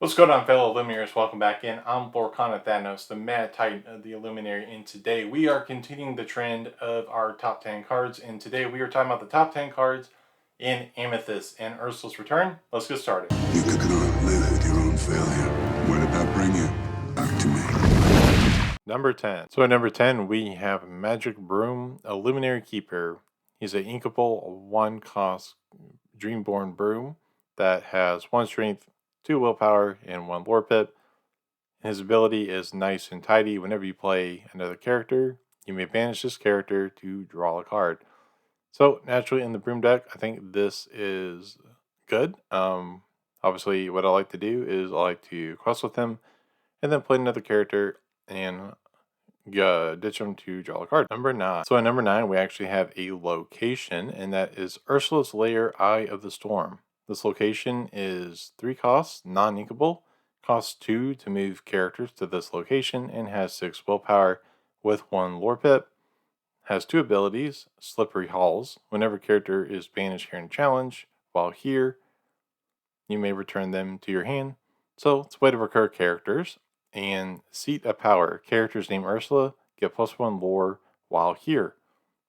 What's going on, fellow Illuminators? Welcome back in. I'm Lorcana Thanos, the Mad Titan of the Illuminary, and today we are continuing the trend of our top 10 cards, and today we are talking about the top 10 cards in Amethyst and Ursula's Return. Let's get started. You cannot live with your own failure. Where did that bring you? Back to me. Number 10. So at number 10, we have Magic Broom, Illuminary Keeper. He's an inkable 1-cost Dreamborn Broom that has 1 strength, 2 willpower, and 1 lore pip. His ability is nice and tidy. Whenever you play another character, you may banish this character to draw a card. So naturally in the Broom deck, I think this is good. Obviously what I like to do is I like to quest with him and then play another character and ditch him to draw a card. Number 9. So at number 9, we actually have a location, and that is Ursula's Lair, Eye of the Storm. This location is 3 costs, non-inkable, costs 2 to move characters to this location, and has 6 willpower with 1 lore pip. Has 2 abilities, Slippery Halls. Whenever character is banished here in challenge, while here, you may return them to your hand. So it's a way to recur characters. And Seat of Power. Characters named Ursula get +1 lore while here.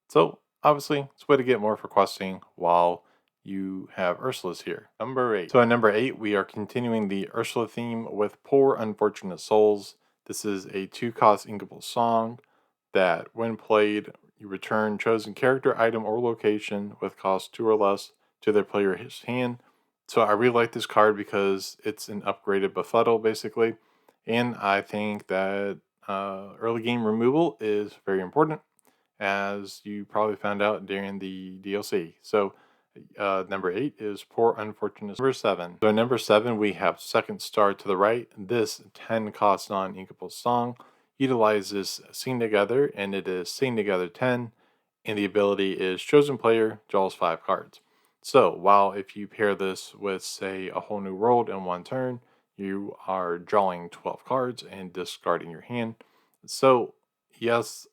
So obviously it's a way to get more for questing while you have Ursula's here. Number 8. So at number 8, we are continuing the Ursula theme with Poor Unfortunate Souls. This is a 2-cost inkable song that when played, you return chosen character, item, or location with cost 2 or less to their player's hand. So I really like this card because it's an upgraded Befuddle basically. And I think that early game removal is very important, as you probably found out during the DLC. So number 8 is Poor Unfortunate. Number 7. So number 7, we have Second Star to the Right. This 10-cost non-inkable song utilizes Sing Together, and it is Sing Together 10, and the ability is chosen player draws 5 cards. So while if you pair this with, say, A Whole New World in 1 turn, you are drawing 12 cards and discarding your hand. So yes,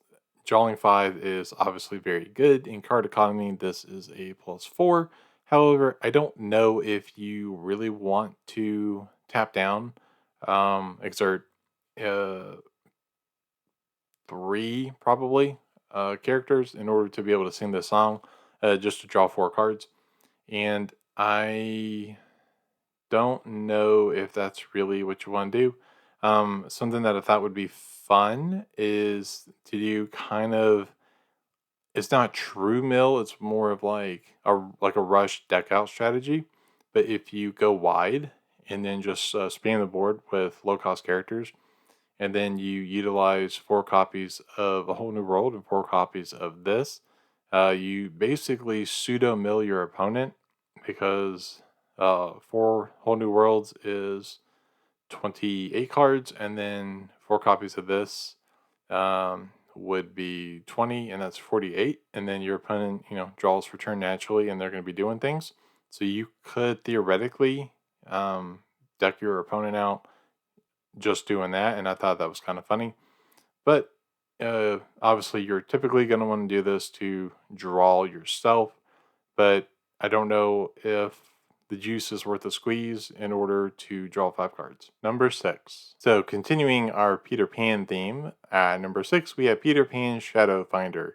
drawing 5 is obviously very good. In card economy, this is a +4. However, I don't know if you really want to tap down, exert 3 probably characters in order to be able to sing this song, just to draw 4 cards. And I don't know if that's really what you want to do. Something that I thought would be fun is to do kind of, it's not true mill, it's more of like a rush deck out strategy. But if you go wide and then just spam the board with low cost characters, and then you utilize 4 copies of A Whole New World and 4 copies of this, you basically pseudo mill your opponent, because 4 Whole New Worlds is 28 cards, and then 4 copies of this would be 20, and that's 48. And then your opponent, draws for turn naturally, and they're going to be doing things. So you could theoretically deck your opponent out just doing that, and I thought that was kind of funny. But obviously, you're typically going to want to do this to draw yourself, but I don't know if the juice is worth a squeeze in order to draw 5 cards. Number 6. So continuing our Peter Pan theme, at number 6 we have Peter Pan Shadow Finder.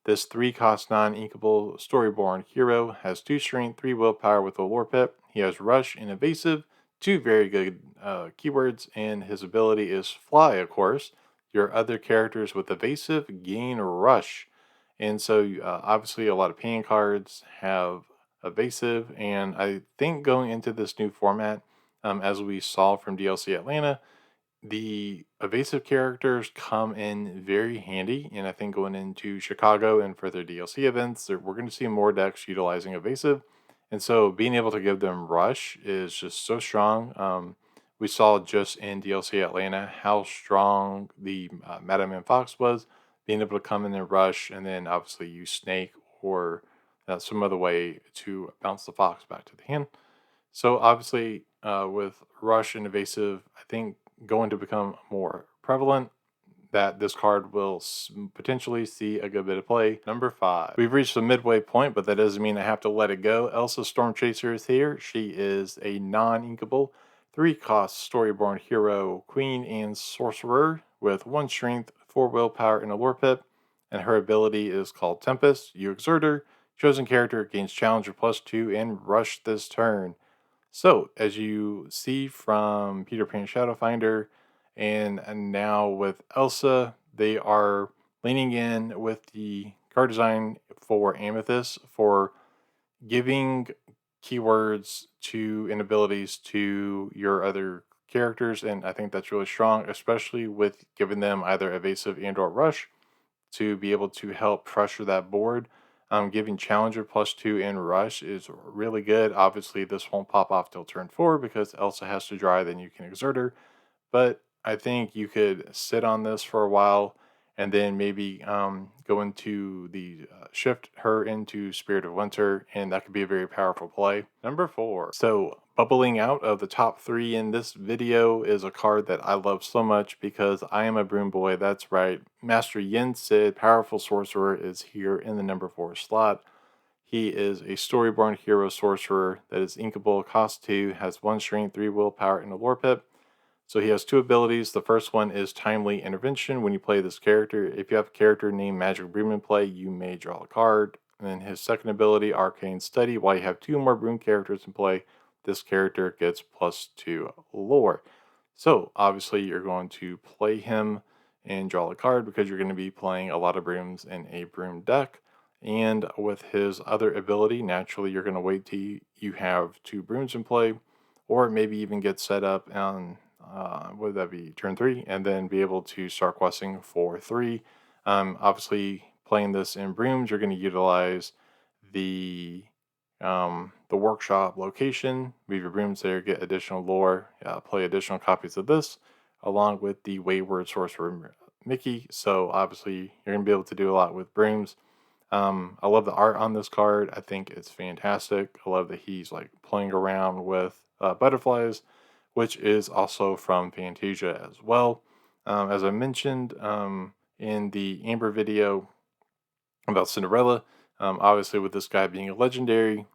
This 3-cost non-inkable Storyborn hero has 2 strength, 3 willpower with a lore pip. He has Rush and Evasive, 2 very good keywords, and his ability is Fly, of course. Your other characters with Evasive gain Rush. And so obviously a lot of Pan cards have Evasive, and I think going into this new format, as we saw from DLC Atlanta, the evasive characters come in very handy, and I think going into Chicago and further DLC events, we're going to see more decks utilizing evasive, and so being able to give them Rush is just so strong. We saw just in DLC Atlanta how strong the Madam and Fox was, being able to come in and Rush, and then obviously use Snake or some other way to bounce the Fox back to the hand. So obviously, with Rush and Evasive, I think going to become more prevalent, that this card will potentially see a good bit of play. Number 5. We've reached the midway point, but that doesn't mean I have to let it go. Elsa Storm Chaser is here. She is a non-inkable 3 cost Storyborn hero, Queen and Sorcerer, with 1 strength, 4 willpower, and a lore pip. And her ability is called Tempest. You exert her. Chosen character gains Challenger +2 and Rush this turn. So, as you see from Peter Pan Shadowfinder and now with Elsa, they are leaning in with the card design for Amethyst for giving keywords to and abilities to your other characters, and I think that's really strong, especially with giving them either evasive and or rush to be able to help pressure that board. Giving Challenger +2 and Rush is really good. Obviously, this won't pop off till turn 4 because Elsa has to dry, then you can exert her. But I think you could sit on this for a while and then maybe go into the shift her into Spirit of Winter, and that could be a very powerful play. Number 4. So, bubbling out of the top 3 in this video is a card that I love so much because I am a broom boy. That's right. Master Yen Sid, Powerful Sorcerer, is here in the number 4 slot. He is a Storyborn hero sorcerer that is inkable, cost 2, has 1 strength, 3 willpower, and a lore pip. So he has 2 abilities. The first one is Timely Intervention. When you play this character, if you have a character named Magic Broom in play, you may draw a card. And then his second ability, Arcane Study. While you have 2 more Broom characters in play, this character gets +2 lore. So obviously you're going to play him and draw a card because you're going to be playing a lot of Brooms in a Broom deck. And with his other ability, naturally you're going to wait till you have 2 Brooms in play, or maybe even get set up on would that be turn 3, and then be able to start questing for 3. Obviously, playing this in Brooms, you're going to utilize the workshop location, move your Brooms there, get additional lore, play additional copies of this, along with the Wayward Sorcerer Mickey. So obviously, you're going to be able to do a lot with Brooms. I love the art on this card. I think it's fantastic. I love that he's like playing around with butterflies, which is also from Fantasia as well. As I mentioned in the Amber video about Cinderella, obviously with this guy being a legendary,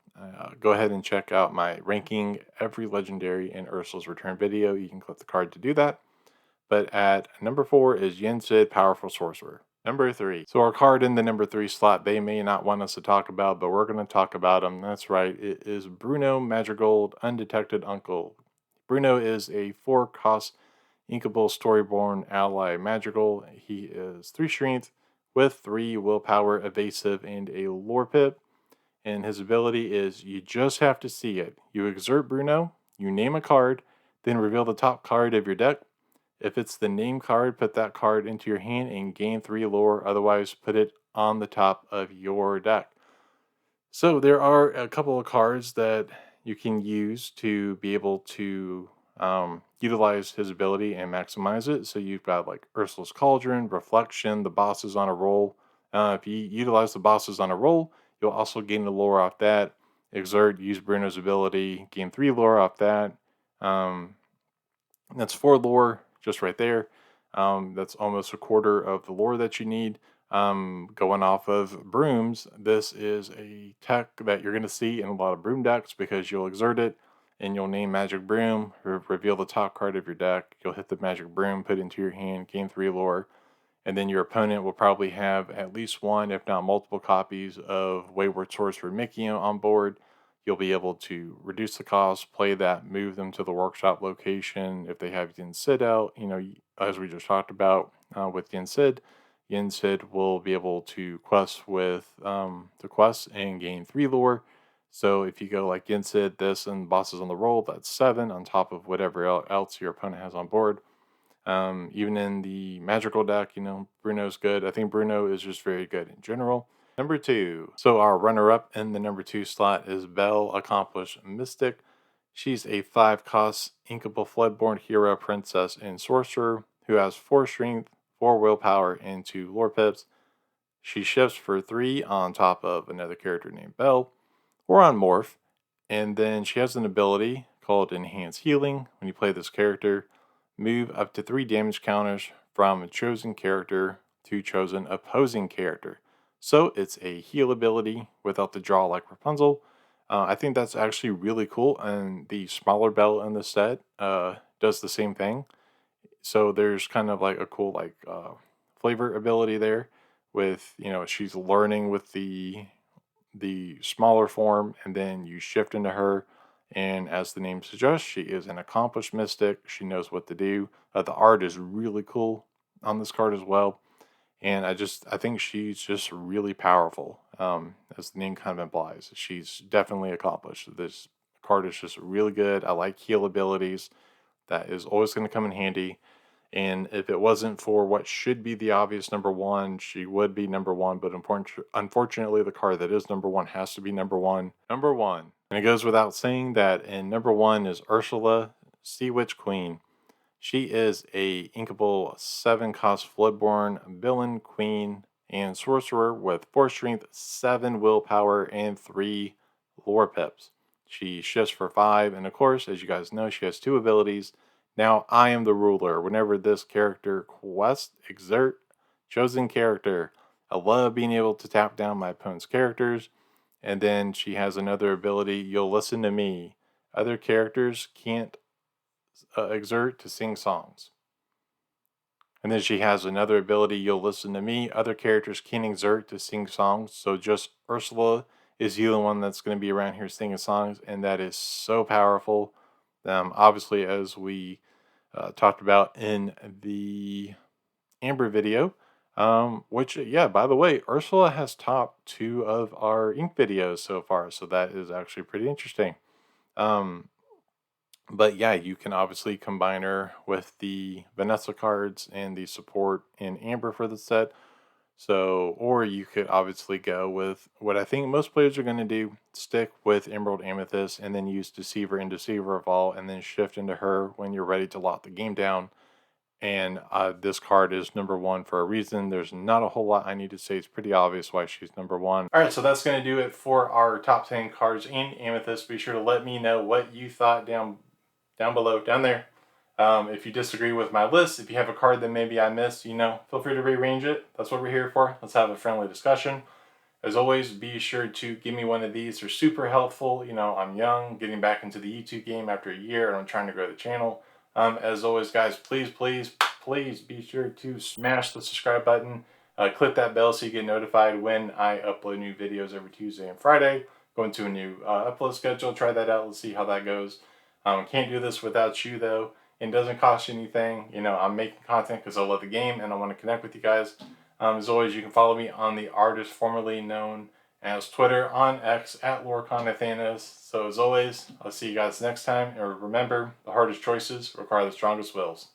go ahead and check out my ranking every legendary in Ursula's Return video. You can click the card to do that. But at number 4 is Yen Sid, Powerful Sorcerer. Number 3. So our card in the number 3 slot, they may not want us to talk about, but we're going to talk about him. That's right. It is Bruno Madrigal, Undetected Uncle. Bruno is a 4-cost inkable Storyborn ally Madrigal. He is 3 strength with 3 willpower, evasive, and a lore pip. And his ability is you just have to see it. You exert Bruno, you name a card, then reveal the top card of your deck. If it's the name card, put that card into your hand and gain 3 lore. Otherwise, put it on the top of your deck. So there are a couple of cards that you can use to be able to utilize his ability and maximize it. So you've got like Ursula's Cauldron, Reflection, the bosses on a roll. If you utilize the bosses on a roll, you'll also gain the lore off that. Exert, use Bruno's ability, gain 3 lore off that. That's 4 lore just right there. That's almost a quarter of the lore that you need. Going off of Brooms, this is a tech that you're going to see in a lot of Broom decks because you'll exert it and you'll name Magic Broom, reveal the top card of your deck. You'll hit the Magic Broom, put it into your hand, gain 3 lore, and then your opponent will probably have at least one, if not multiple copies of Wayward Sorcerer Mickey on board. You'll be able to reduce the cost, play that, move them to the workshop location. If they have Yen Sid out, as we just talked about with Yen Sid will be able to quest with the quests and gain 3 lore. So if you go like Yen Sid, this, and bosses on the roll, that's 7 on top of whatever else your opponent has on board. Even in the magical deck, Bruno's good. I think Bruno is just very good in general. Number 2. So our runner-up in the number 2 slot is Belle, Accomplished Mystic. She's a 5-cost inkable Floodborn hero, princess, and sorcerer who has 4 strength, 4 willpower, and 2 lore pips. She shifts for 3 on top of another character named Belle, or on Morph. And then she has an ability called Enhance Healing. When you play this character, move up to 3 damage counters from a chosen character to chosen opposing character. So it's a heal ability without the draw like Rapunzel. I think that's actually really cool, and the smaller belt in the set does the same thing. So there's kind of like a cool flavor ability there with, she's learning with the smaller form, and then you shift into her. And as the name suggests, she is an accomplished mystic. She knows what to do. The art is really cool on this card as well, and I think she's just really powerful. As the name kind of implies, she's definitely accomplished. This card is just really good. I like heal abilities. That is always going to come in handy. And if it wasn't for what should be the obvious number one, she would be number one. But unfortunately, the card that is number one has to be number one. Number one. And it goes without saying that in number one is Ursula, Sea Witch Queen. She is a inkable 7-cost Floodborn villain queen and sorcerer with 4 strength, 7 willpower, and 3 lore pips. She shifts for 5, and of course, as you guys know, she has 2 abilities. Now, I am the ruler. Whenever this character quests, exert, chosen character. I love being able to tap down my opponent's characters. And then she has another ability, you'll listen to me. Other characters can't exert to sing songs. And then she has another ability, you'll listen to me. Other characters can exert to sing songs. So just Ursula is the only one that's going to be around here singing songs. And that is so powerful. Obviously, as we talked about in the Amber video, which, yeah, by the way, Ursula has topped 2 of our ink videos so far. So that is actually pretty interesting. But yeah, you can obviously combine her with the Vanessa cards and the support in Amber for the set. So, or you could obviously go with what I think most players are going to do, stick with Emerald Amethyst and then use Deceiver and Deceiver of All and then shift into her when you're ready to lock the game down. And this card is number one for a reason. There's not a whole lot I need to say. It's pretty obvious why she's number one. All right, so that's going to do it for our top 10 cards in Amethyst. Be sure to let me know what you thought down below, down there. If you disagree with my list, if you have a card that maybe I missed, feel free to rearrange it. That's what we're here for. Let's have a friendly discussion. As always, be sure to give me one of these. They're super helpful. I'm young, getting back into the YouTube game after a year, and I'm trying to grow the channel. As always, guys, please be sure to smash the subscribe button. Click that bell so you get notified when I upload new videos every Tuesday and Friday. Go into a new upload schedule. Try that out. Let's see how that goes. Can't do this without you, though. It doesn't cost you anything. I'm making content because I love the game and I want to connect with you guys. As always, you can follow me on the artist formerly known as Twitter on X at Lorcana. So as always, I'll see you guys next time. And remember, the hardest choices require the strongest wills.